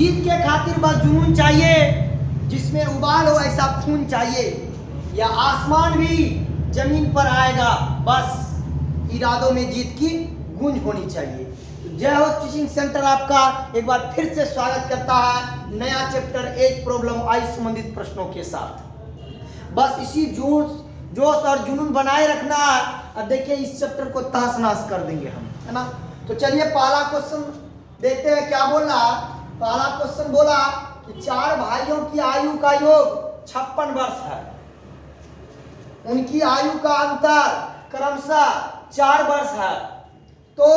जीत के खातिर बस जुनून चाहिए, जिसमें उबाल हो ऐसा खून चाहिए, या आसमान भी जमीन पर आएगा, बस इरादों में जीत की गूंज होनी चाहिए। तो जय हो टीचिंग सेंटर आपका एक बार फिर से स्वागत करता है नया चैप्टर एज प्रॉब्लम आई संबंधित प्रश्नों के साथ। बस इसी जोश और जुनून बनाए रखना है। अब देखिए इस चैप्टर को तहस नहस कर देंगे हम, है ना। तो चलिए पहला क्वेश्चन देखते हैं क्या बोला। पहला क्वेश्चन बोला कि चार भाइयों की आयु का योग 56 वर्ष है। उनकी आयु का अंतर क्रमशः 4 वर्ष है। तो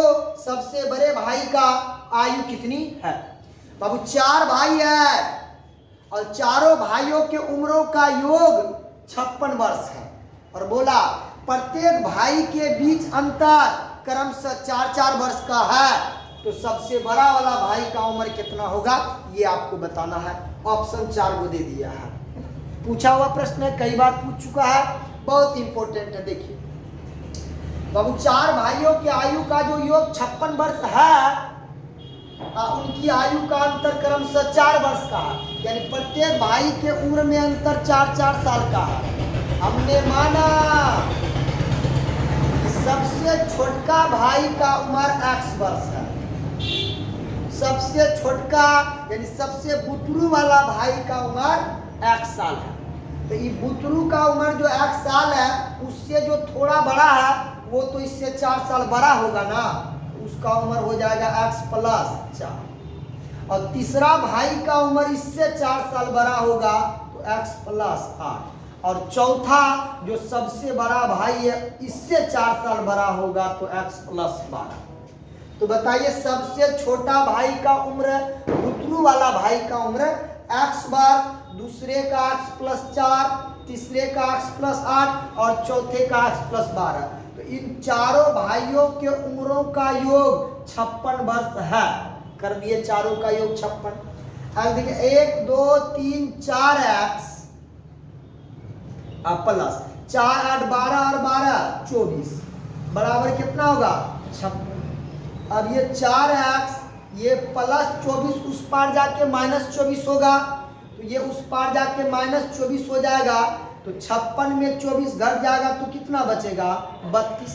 सबसे बड़े भाई का आयु कितनी है? बाबू 4 भाई है और चारों भाइयों के उम्रों का योग 56 वर्ष है, और बोला प्रत्येक भाई के बीच अंतर क्रमशः 4-4 वर्ष का है। तो सबसे बड़ा वाला भाई का उम्र कितना होगा ये आपको बताना है। ऑप्शन 4 को दे दिया है। पूछा हुआ प्रश्न है, कई बार पूछ चुका है, बहुत इंपॉर्टेंट है। देखिए बाबू 4 भाइयों के आयु का जो योग 56 वर्ष है, उनकी आयु का अंतर क्रमशः 4 वर्ष का है, यानी प्रत्येक भाई के उम्र में अंतर 4-4 साल का है। हमने माना सबसे छोटका भाई का उम्र X वर्ष है। सबसे छोटका यानी सबसे बुतरू वाला भाई का उम्र 1 साल है। तो ये बुतरू का उम्र जो 1 साल है, उससे जो थोड़ा बड़ा है वो तो इससे 4 साल बड़ा होगा ना, उसका उम्र हो जाएगा X + 4। और तीसरा भाई का उम्र इससे 4 साल बड़ा होगा तो X + 8। और चौथा जो सबसे बड़ा भाई है इससे 4 साल बड़ा होगा तो X + 12। तो बताइए सबसे छोटा भाई का उम्र, बुतरू वाला भाई का उम्र X वर्ष, दूसरे का X + 4, तीसरे का X + 8 और चौथे का X + 12। तो इन चारों भाइयों के उम्रों का योग 56 वर्ष है। कर दिए चारों का योग 56। अब देखिए 1 2 3 4 X प्लस 4 8 12 और 12 24 बराबर कितना होगा 56। अब ये 4x ये +24 उस पार जाके -24 होगा, तो ये उस पार जाके -24 हो जाएगा। तो 56 में 24 घट जाएगा तो कितना बचेगा 32।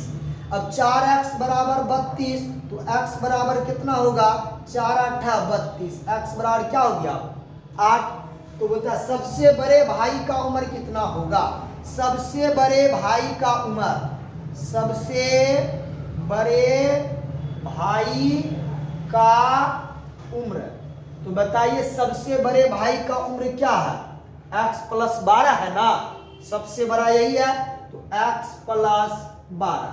अब 4x बराबर 32, तो x बराबर कितना होगा 4 8 32, x बराबर क्या हो गया 8। तो बोलता है सबसे बड़े भाई का उम्र कितना होगा। सबसे बड़े भाई का उम्र, सबसे बड़े भाई का उम्र, तो बताइए सबसे बड़े भाई का उम्र क्या है X + 12 है ना, सबसे बड़ा यही है। तो X + 12,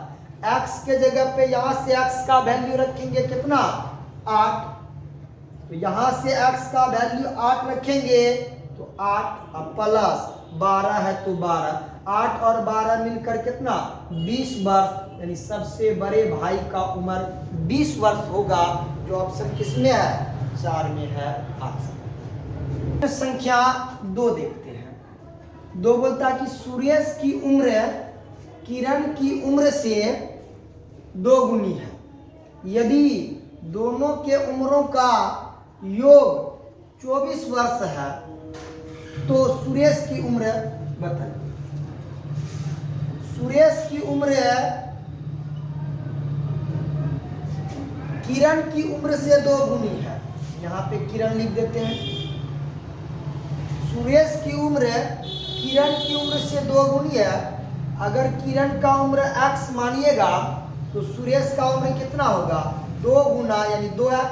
X के जगह पे यहां से X का वैल्यू रखेंगे कितना 8, तो यहां से X का वैल्यू 8 रखेंगे तो 8 प्लस 12 है तो 12, 8 और 12 मिलकर कितना 20 वर्ष, यानी सबसे बड़े भाई का उम्र 20 वर्ष होगा। जो ऑप्शन किसमें है 4 में है ऑप्शन। संख्या 2 देखते हैं। 2 बोलता है कि सुरेश की उम्र किरण की उम्र से 2 गुनी है। यदि दोनों के उम्रों का योग 24 वर्ष है तो सुरेश की उम्र बताइए। सुरेश की उम्र किरण की उम्र से 2 गुनी है। यहाँ पे किरण लिख देते हैं। सुरेश की उम्र किरण की उम्र से 2 गुनी है। अगर किरण का उम्र x मानिएगा तो सुरेश का उम्र कितना होगा 2 गुना यानी 2x।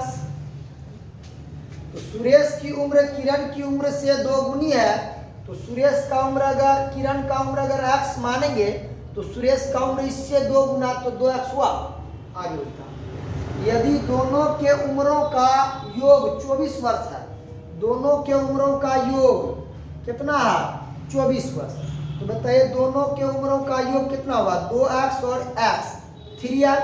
तो सुरेश की उम्र किरण की उम्र से 2 गुनी है, तो सुरेश का उम्र अगर किरण का उम्र अगर x मानेंगे तो सुरेश का उम्र इससे 2 गुना तो 2x हुआ। आगे होता यदि दोनों के उम्रों का योग 24 वर्ष है, दोनों के उम्रों का योग कितना है 24 वर्ष, तो बताइए दोनों के उम्रों का योग कितना होगा 2x और x 3x,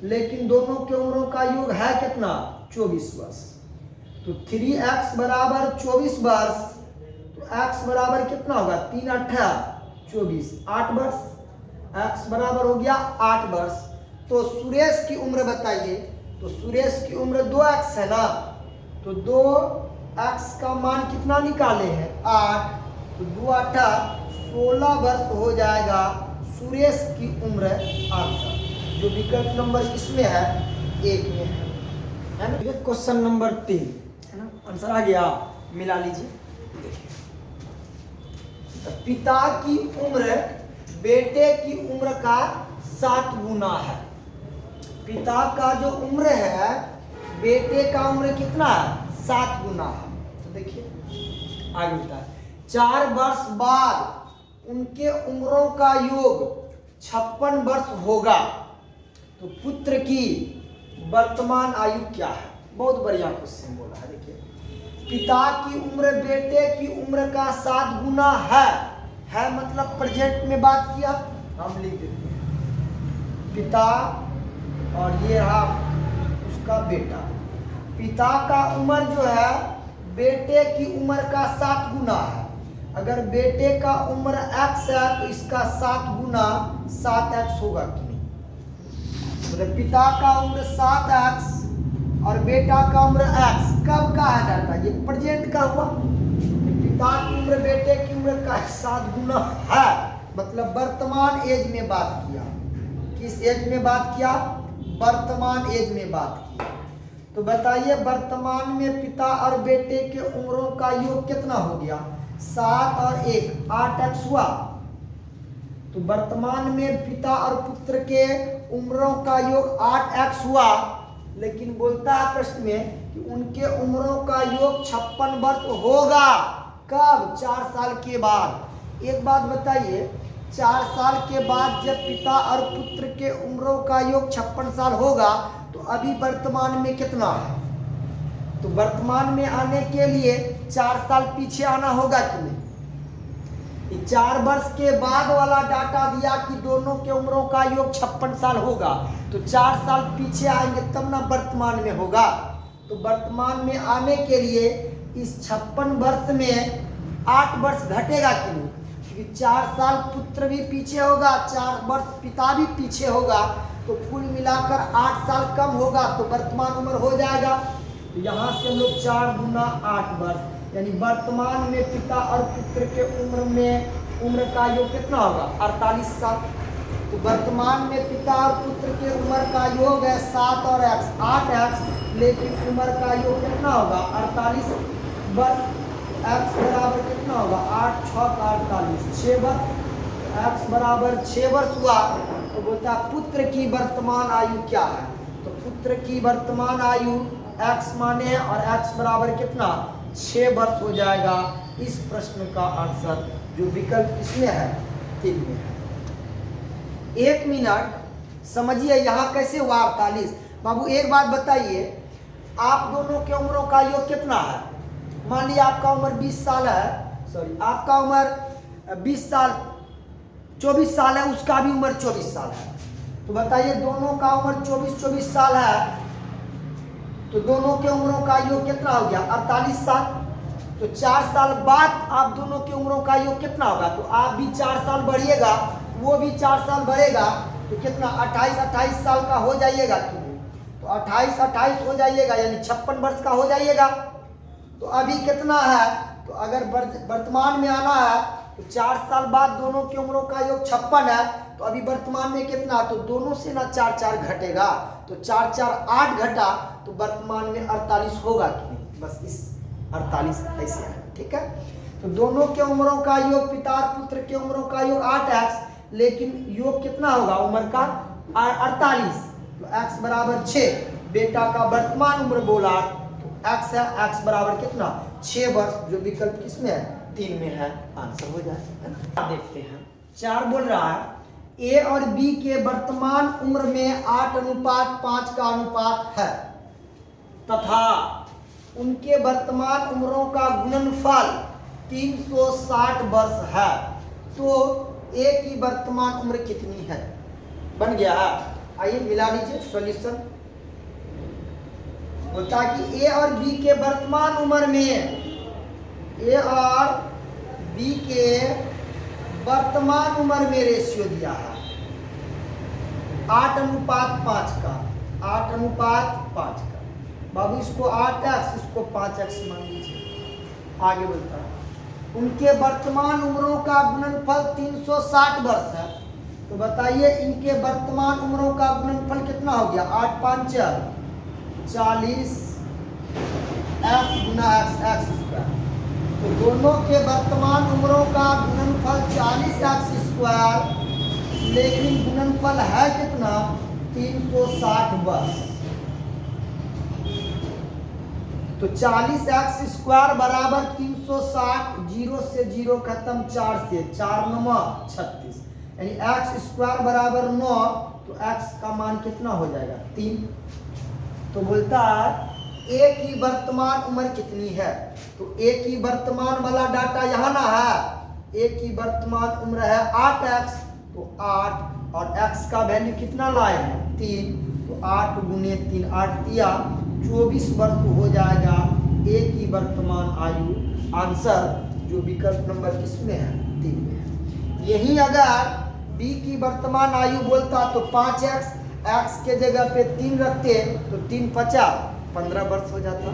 लेकिन दोनों के उम्रों का योग है कितना 24 वर्ष। तो 3x बराबर 24 वर्ष, तो x बराबर कितना होगा 3 8 24 8 वर्ष, x बराबर हो गया 8 वर्ष। तो सुरेश की उम्र बताइए। तो सुरेश की उम्र 2x है ना, तो 2x का मान कितना निकाले हैं 8, तो 2 8 16 वर्ष हो जाएगा सुरेश की उम्र। आंसर जो विकल्प नंबर इसमें है 1 में है ना। क्वेश्चन नंबर 3 है ना, आंसर आ गया, मिला लीजिए। पिता की उम्र बेटे की उम्र का 7 गुना है। पिता का जो उम्र है बेटे का उम्र कितना है 7 गुना है। तो देखिए आगे होता है 4 वर्ष बाद उनके उम्रों का योग 56 वर्ष होगा, तो पुत्र की वर्तमान आयु क्या है। बहुत बढ़िया क्वेश्चन बोला है। देखिए पिता की उम्र बेटे की उम्र का 7 गुना है मतलब प्रेजेंट में बात किया, हम लिख देते हैं पिता और ये रहा उसका बेटा। पिता का उम्र जो है बेटे की उम्र का 7 गुना है। अगर बेटे का उम्र x है तो इसका 7 गुना 7x होगा कि नहीं। मतलब पिता का उम्र 7x और बेटा का उम्र x, कब का है डाटा, ये प्रेजेंट का हुआ। पिता की उम्र बेटे की उम्र का 7 गुना है, मतलब वर्तमान एज में बात किया। किस एज में बात किया, वर्तमान एज में बात किया। तो बताइए वर्तमान में पिता और बेटे के उम्रों का योग कितना हो गया 7 और 1 8x हुआ। तो वर्तमान में पिता और पुत्र के उम्रों का योग 8x हुआ, लेकिन बोलता है प्रश्न में कि उनके उम्रों का योग 56 वर्ष होगा। कब, 4 साल के बाद। एक बात बताइए 4 साल के बाद जब पिता और पुत्र के उम्रों का योग 56 साल होगा तो अभी वर्तमान में कितना है। तो वर्तमान में आने के लिए 4 साल पीछे आना होगा कि नहीं। 4 वर्ष के बाद वाला डाटा दिया कि दोनों के उम्रों का योग 56 साल होगा, तो 4 साल पीछे आएंगे तब ना वर्तमान में होगा। तो वर्तमान में आने के लिए इस 56 वर्ष में 8 वर्ष घटेगा कि नहीं, क्योंकि 4 साल पुत्र भी पीछे होगा, 4 वर्ष पिता भी पीछे होगा, तो कुल मिलाकर 8 साल कम होगा, तो वर्तमान उम्र हो जाएगा। तो यहाँ से हम लोग 4 गुना 8 वर्ष, यानी वर्तमान में पिता और पुत्र के उम्र का योग कितना होगा 48 साल। तो वर्तमान में पिता और पुत्र के उम्र का योग है 7 और x 8x, लेकिन उम्र का योग कितना होगा 48 वर्ष। x बराबर कितना होगा 8 6 का 48 6 वर्ष। x बराबर 6 वर्ष हुआ। तो बोलता है पुत्र की वर्तमान आयु क्या है। तो पुत्र की वर्तमान आयु x माने और x बराबर कितना 6 वर्ष हो जाएगा। इस प्रश्न का आंसर जो विकल्प इसमें है 3 में है। 1 मिनट समझिए यहाँ कैसे हुआ 48। बाबू एक बात बताइए, आप दोनों के उम्रों का योग कितना है। मान लिया आपका उम्र 20 साल है, सॉरी आपका उम्र 20 साल 24 साल है, उसका भी उम्र 24 साल है। तो बताइए दोनों का उम्र 24 साल है, तो दोनों के उम्रों का योग कितना हो गया 48 साल। तो 4 साल बाद आप दोनों के उम्रों का योग कितना होगा, तो आप भी 4 साल बढ़िएगा, वो भी 4 साल बढ़ेगा, तो कितना 28 साल का हो जाइएगा कि नहीं। तो 28 हो जाइएगा, यानी 56 वर्ष का हो जाइएगा। तो अभी कितना है, तो अगर वर्तमान में आना है तो 4 साल बाद दोनों की उम्रों का योग 56 है, तो अभी वर्तमान में कितना, तो दोनों से ना 4 घटेगा, तो 4 8 घटा, तो वर्तमान में 48 होगा कि नहीं। बस इस 48 ऐसे है, ठीक है। तो दोनों के उम्रों का योग पिता और पुत्र के उम्रों का योग 8x, लेकिन योग कितना होगा उम्र का 48। तो x बराबर 6, बेटा का वर्तमान उम्र बोला तो x है, x बराबर कितना 6 वर्ष, जो विकल्प किसमें है 3 में है, आंसर हो जाए। देखते हैं 4 बोल रहा है A और B के वर्तमान उम्र में 8:5 का अनुपात है तथा उनके वर्तमान उम्रों का गुणनफल 360 वर्ष है, तो A की वर्तमान उम्र कितनी है। बन गया है, आइए मिला लीजिए सॉल्यूशन। बोलता है कि A और B के वर्तमान उम्र में, A और B के वर्तमान उम्र में रेशियो दिया है 8:5 का, 8:5 का। बाबू इसको 8x इसको 5x मान लीजिए। आगे बोलता है उनके वर्तमान उम्रों का गुणनफल 360 वर्ष है। तो बताइए इनके वर्तमान उम्रों का गुणनफल कितना हो गया? 8 5 40 x गुना x स्क्वायर। तो दोनों के वर्तमान उम्रों का गुणनफल 40 x स्क्वायर, लेकिन गुणनफल है कितना? 360 वर्ष। तो 40x स्क्वायर बराबर 360, 0 से 0 खत्म, 4 से 4 9 36, यानी x स्क्वायर बराबर 9। तो x का मान कितना हो जाएगा? 3। तो बोलता है a की वर्तमान उम्र कितनी है? तो a की वर्तमान वाला डाटा यहाँ ना है। a की वर्तमान उम्र है 8x, तो 8 और x का वैल्यू कितना लाए हैं? 3। तो 8 गुने 3, 8 तिया 24 वर्ष हो जाएगा a की वर्तमान आयु। आंसर जो विकल्प नंबर किसमें है? 3 में है। यही अगर b की वर्तमान आयु बोलता तो 5x, x के जगह पे 3 रखते तो 3 50 15 वर्ष हो जाता।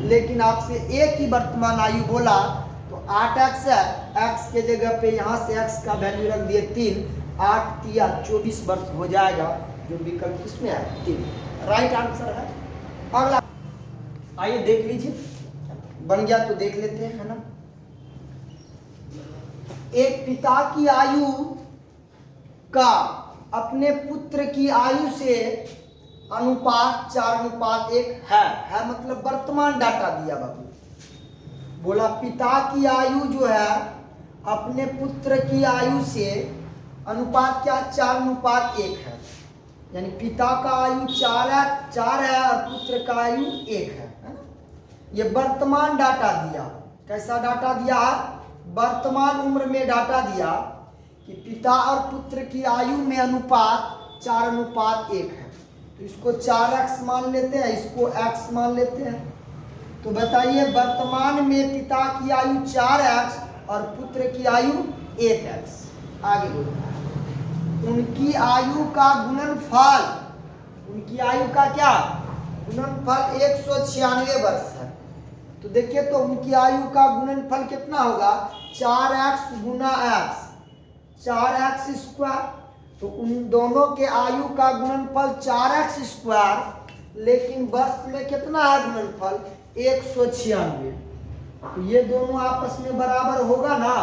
लेकिन आपसे a की वर्तमान आयु बोला तो 8x है, x के जगह पे यहाँ से x का वैल्यू रख दिए 3, 8 तिया 24 वर्ष हो जाएगा, जो विकल्प किसमें है? 3। राइट आंसर है। अगला आइए देख लीजिए, बन गया तो देख लेते हैं, है ना। एक पिता की आयु का अपने पुत्र की आयु से अनुपात 4:1 है मतलब वर्तमान डाटा दिया बाबू। बोला पिता की आयु जो है अपने पुत्र की आयु से अनुपात क्या? 4:1 है, यानी पिता का आयु 4 है और पुत्र का आयु 1 है ना। ये वर्तमान डाटा दिया। कैसा डाटा दिया है? वर्तमान उम्र में डाटा दिया कि पिता और पुत्र की आयु में अनुपात 4:1 है। तो इसको 4x मान लेते हैं, इसको x मान लेते हैं। तो बताइए वर्तमान में पिता की आयु 4x और पुत्र की आयु 1x। आगे बोलते हैं उनकी आयु का गुणनफल, उनकी आयु का क्या? गुणनफल 196 वर्ष है। तो देखिए तो उनकी आयु का गुणनफल कितना होगा? 4x गुना x, 4x स्क्वायर। तो उन दोनों के आयु का गुणनफल 4x स्क्वायर, लेकिन वर्ष में कितना है गुणनफल? 196। तो ये दोनों आपस में बराबर होगा ना,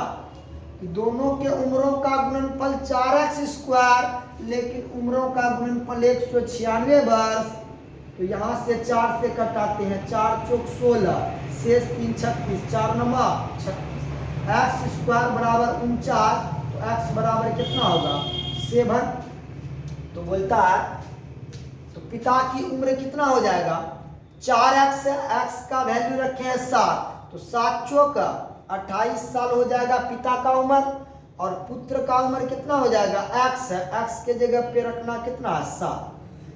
कि दोनों के उम्रों का गुणनफल 4x स्क्वायर, लेकिन उम्रों का गुणनफल 196 वर्ष। तो यहाँ से 4 से कटाते हैं, 4 चौक 16, शेष 3 36, 4 9 36, x स्क्वायर बराबर 49। तो x बराबर कितना होगा? 7। तो बोलता है तो पिता की उम्र कितना हो जाएगा? 4x है, x का वैल्यू रखे हैं 7, तो 7 चौक 28 साल हो जाएगा पिता का उम्र। और पुत्र का उम्र कितना हो जाएगा? x है, x के जगह पे रखना कितना है? 7।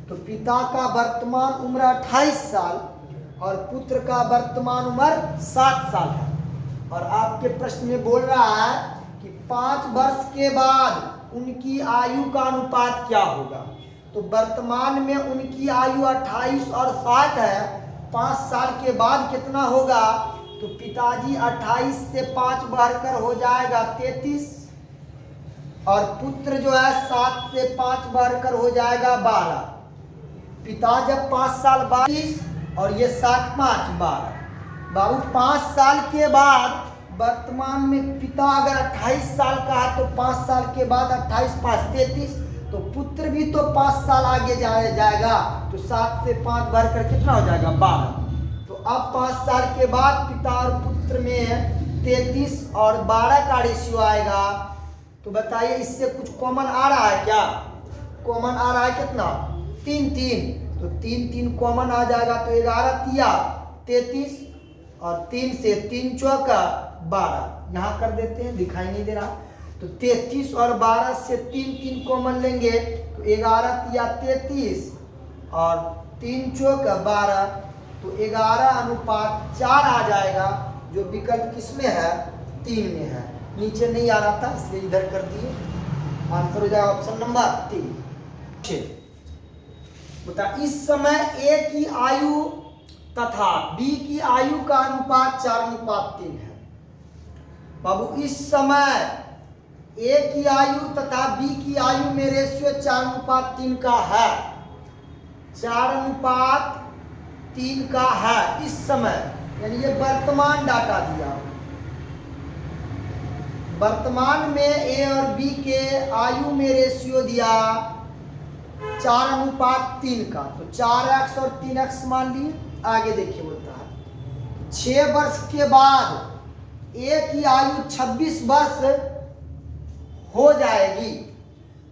तो पिता का वर्तमान उम्र 28 साल और पुत्र का वर्तमान उम्र 7 साल है। और आपके प्रश्न में बोल रहा है कि 5 वर्ष के बाद उनकी आयु का अनुपात क्या होगा। तो वर्तमान में उनकी आयु 28 और 7 है, 5 साल के बाद कितना होगा? तो पिताजी 28 से 5 बढ़कर हो जाएगा 33, और पुत्र जो है 7 से 5 बढ़कर हो जाएगा 12। पिता जब 5 साल बाद, और ये 7 5 12। बाबू 5 साल के बाद वर्तमान में पिता अगर 28 साल का है तो 5 साल के बाद 28 5 33, तो पुत्र भी तो 5 साल आगे जाएगा। तो 7 से 5 बढ़कर कितना हो जाएगा? 12। तो अब 5 साल के बाद पिता और पुत्र में 33 और 12 का रेशियो आएगा। तो बताइए इससे कुछ कॉमन आ रहा है क्या? कॉमन आ रहा है कितना? 3 3। तो 3 3 कॉमन आ जाएगा, तो 11 तिया 33 और 3 से 3 चौका 12। यहाँ कर देते हैं, दिखाई नहीं दे रहा। तो 33 और 12 से 3 3 कॉमन लेंगे तो 11 तिया 33 और 3 चौका 12। तो 11:4 आ जाएगा, जो विकल्प किसमें है? 3 में है। नीचे नहीं आ रहा था इसलिए इधर कर दिए। आंसर हो जाएगा ऑप्शन नंबर 3। बता इस समय ए की आयु तथा बी की आयु का अनुपात 4:3 है। बाबू इस समय ए की आयु तथा बी की आयु में रेशियो 4:3 का है, 4:3 का है इस समय, यानी ये वर्तमान डाटा दिया। वर्तमान में ए और बी के आयु में रेशियो दिया 4:3 का, तो 4x और 3x मान लिए। आगे देखिए बोलता है 6 वर्ष के बाद ए की आयु 26 वर्ष हो जाएगी।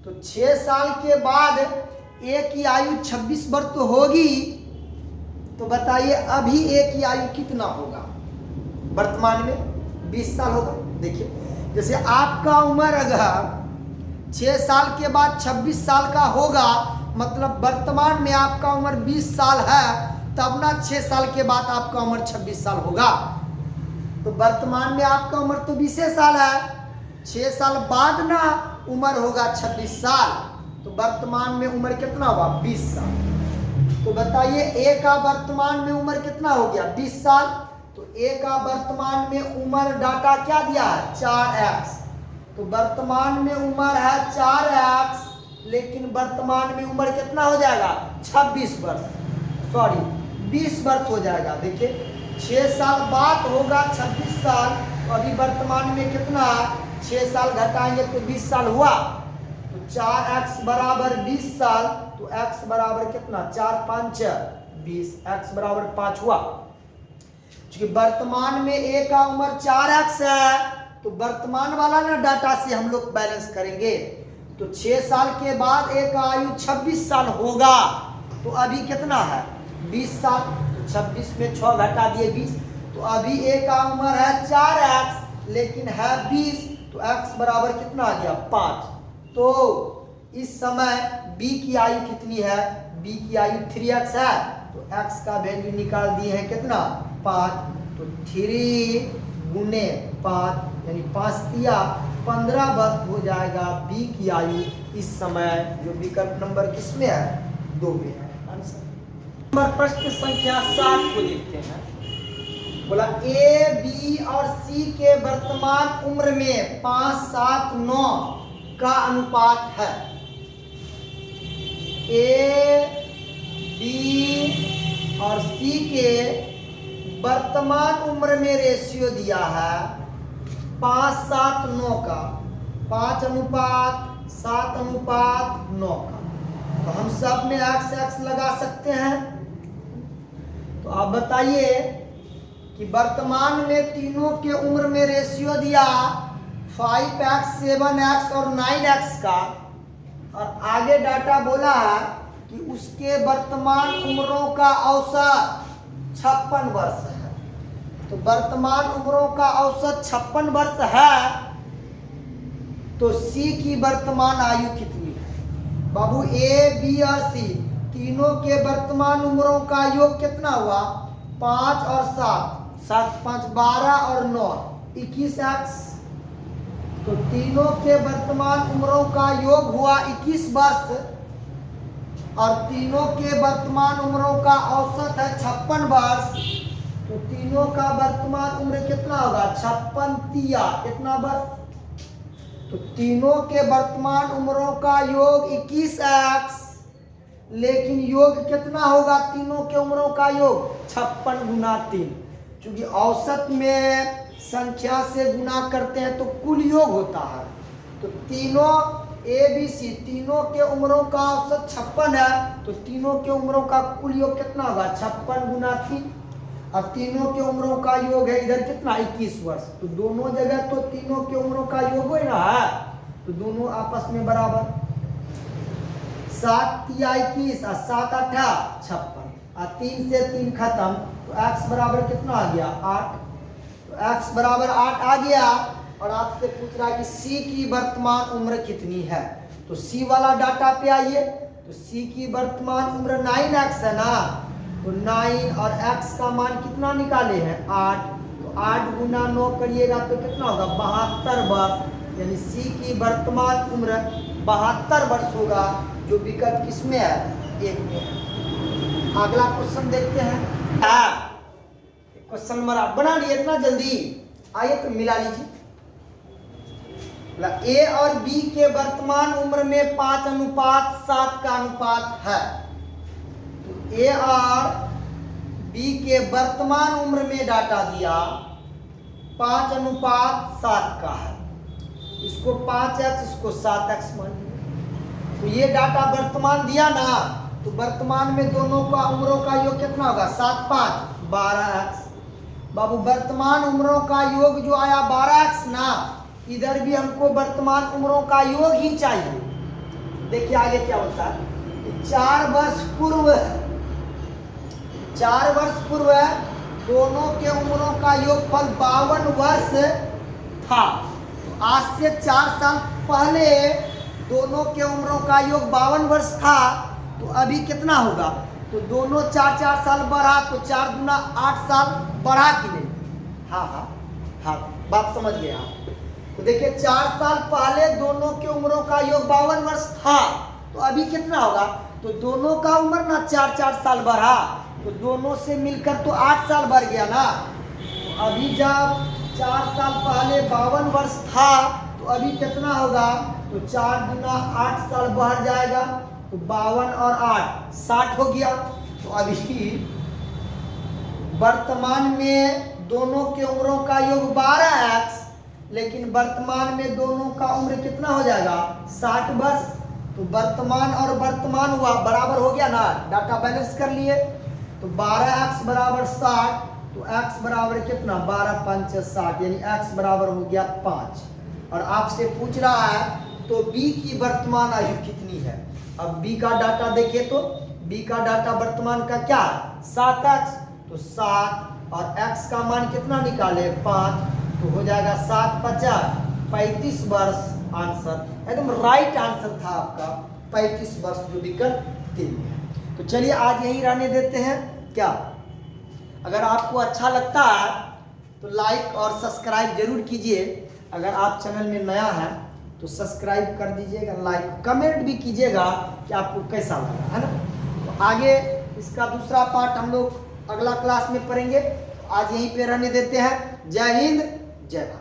तो 6 साल के बाद ए की आयु 26 वर्ष तो होगी, तो बताइए अभी ए की आयु कितना होगा? वर्तमान में 20 साल होगा। देखिए जैसे आपका उम्र अगर 6 साल के बाद 26 साल का होगा, मतलब वर्तमान में आपका उम्र 20 साल है, तब ना 6 साल के बाद आपका उम्र 26 साल होगा। तो वर्तमान में आपका उम्र तो 20 साल है, 6 साल बाद ना उम्र होगा 26 साल, तो वर्तमान में उम्र कितना हुआ? 20 साल। तो बताइए ए का वर्तमान में उम्र कितना हो गया? 20 साल। तो ए का वर्तमान में उम्र डाटा क्या दिया है? 4x। तो वर्तमान में उम्र है 4x, लेकिन वर्तमान में उम्र कितना हो जाएगा? 26 वर्ष, सॉरी 20 वर्ष हो जाएगा। देखिए 6 साल बाद होगा 26 साल, तो अभी वर्तमान में कितना? 6 साल घटाएंगे तो 20 साल हुआ। तो 4x बराबर 20 साल, तो x बराबर कितना? 4 5 20, x बराबर 5 हुआ। क्योंकि वर्तमान में ए का उम्र 4x है, तो वर्तमान वाला ना डाटा से हम लोग बैलेंस करेंगे। तो 6 साल के बाद ए का आयु 26 साल होगा, तो अभी कितना है? 20 साल। तो 26 में 6 घटा दिए 20, तो अभी ए का उम्र है 4x, लेकिन है 20, तो x बराबर कितना आ गया? 5। तो इस समय b की आयु कितनी है? b की आयु 3x है, तो x का वैल्यू निकाल दिए हैं कितना? 5। तो 3 गुने 5 यानी 5 दिया 15 वर्ष हो जाएगा b की आयु इस समय, जो विकल्प नंबर किसमें है? 2 में है आंसर। नंबर प्रश्न संख्या 7 को देखते हैं। बोला ए बी और सी के वर्तमान उम्र में 5 7 9 का अनुपात है। ए बी और सी के वर्तमान उम्र में रेशियो दिया है 5 7 9 का, 5:7:9 का। तो हम सब में x लगा सकते हैं। तो आप बताइए कि वर्तमान में तीनों के उम्र में रेशियो दिया 5x 7x और 9x का, और आगे डाटा बोला है कि उसके वर्तमान उम्रों का औसत 56 वर्ष है। तो वर्तमान उम्रों का औसत 56 वर्ष है, तो सी की वर्तमान आयु कितनी है? बाबू ए बी और सी तीनों के वर्तमान उम्रों का योग कितना हुआ? 5 और 7, 7 5 12 और 9 21x। तो तीनों के वर्तमान उम्रों का योग हुआ 21 वर्ष, और तीनों के वर्तमान उम्रों का औसत है 56 वर्ष। तो तीनों का वर्तमान उम्र कितना होगा? 56 तिया कितना वर्ष? तो तीनों के वर्तमान उम्रों का योग 21x, लेकिन योग कितना होगा? तीनों के उम्रों का योग 56 गुना 3, क्योंकि औसत में संख्या से गुना करते हैं तो कुल योग होता है। तो तीनों ए बी सी तीनों के उम्रों का औसत 56 है, तो तीनों के उम्रों का कुल योग कितना होगा? 56 गुना 3। अब तीनों के उम्रों का योग है इधर कितना? 21 वर्ष। तो दोनों जगह तो तीनों के उम्रों का योग हो रहा है, तो दोनों आपस में बराबर। 7 तिया 21 और 7 8 56, और 3 से 3 खत्म, तो x बराबर कितना आ गया? 8। तो x बराबर 8 आ गया, और आपसे पूछ रहा है कि सी की वर्तमान उम्र कितनी है। तो सी वाला डाटा पे आइए। तो सी की वर्तमान उम्र 9x है ना, तो 9 और x का मान कितना निकाले हैं? 8। तो 8 गुना 9 करिएगा तो कितना होगा? 72 वर्ष, यानी सी की वर्तमान उम्र 72 वर्ष होगा, जो विकल्प किसमें है? 1 में है। अगला क्वेश्चन देखते हैं। क्वेश्चन नंबर 8 बना लिए इतना जल्दी। आइए तो मिला लीजिए। ए और बी के वर्तमान उम्र में 5:7 का अनुपात है। तो ए और बी के वर्तमान उम्र में डाटा दिया 5:7 का है। इसको 5x इसको 7x मान लिया। तो ये डाटा वर्तमान दिया ना, तो वर्तमान में दोनों का उम्रों का योग कितना होगा? 7 5 12x। बाबू वर्तमान उम्रों का योग जो आया 12x ना, इधर भी हमको वर्तमान उम्रों का योग ही चाहिए। देखिए आगे क्या होता है। 4 वर्ष पूर्व दोनों के उम्रों का योगफल 52 वर्ष था। तो आज से 4 साल पहले दोनों के उम्रों का योग 52 वर्ष था। तो अभी कितना होगा? तो दोनों 4 साल बढ़ा, तो 4 दूना 8 साल बढ़ा कि नहीं? हाँ, बात समझ गए आप। तो देखिए 4 साल पहले दोनों के उम्रों का योग 52 वर्ष था। तो अभी कितना होगा? तो दोनों का उम्र ना 4 साल बढ़ा, तो दोनों से मिलकर तो 8 साल बढ़ गया ना। तो अभी जब 4 साल पहले 52 वर्ष था, तो अभी कितना होगा? तो 4 दूना 8 साल बढ़ जाएगा, तो 52 और 8 60 हो गया। तो अभी वर्तमान में दोनों के उम्रों का योग 12x, लेकिन वर्तमान में दोनों का उम्र कितना हो जाएगा? 60 वर्ष। तो वर्तमान और वर्तमान हुआ बराबर हो गया ना, डाटा बैलेंस कर लिए। तो 12x बराबर 60, तो x बराबर कितना? 12 5 60, यानी x बराबर हो गया 5। और आपसे पूछ रहा है तो b की वर्तमान आयु कितनी है? अब b का डाटा देखिए, तो b का डाटा वर्तमान का क्या है? 7x। तो 7 और x का मान कितना निकाले? 5। तो हो जाएगा 7 50 35 वर्ष। आंसर एकदम राइट आंसर था आपका 35 वर्ष, जो विकल्प 3 है। तो चलिए आज यहीं रहने देते हैं क्या? अगर आपको अच्छा लगता है तो लाइक और सब्सक्राइब जरूर कीजिए। अगर आप चैनल में नया है तो सब्सक्राइब कर दीजिएगा, लाइक कमेंट भी कीजिएगा कि आपको कैसा लगा, है ना। तो आगे इसका दूसरा पार्ट हम लोग अगला क्लास में पढ़ेंगे। आज यहीं पे रहने देते हैं। जय हिंद, जय भारत।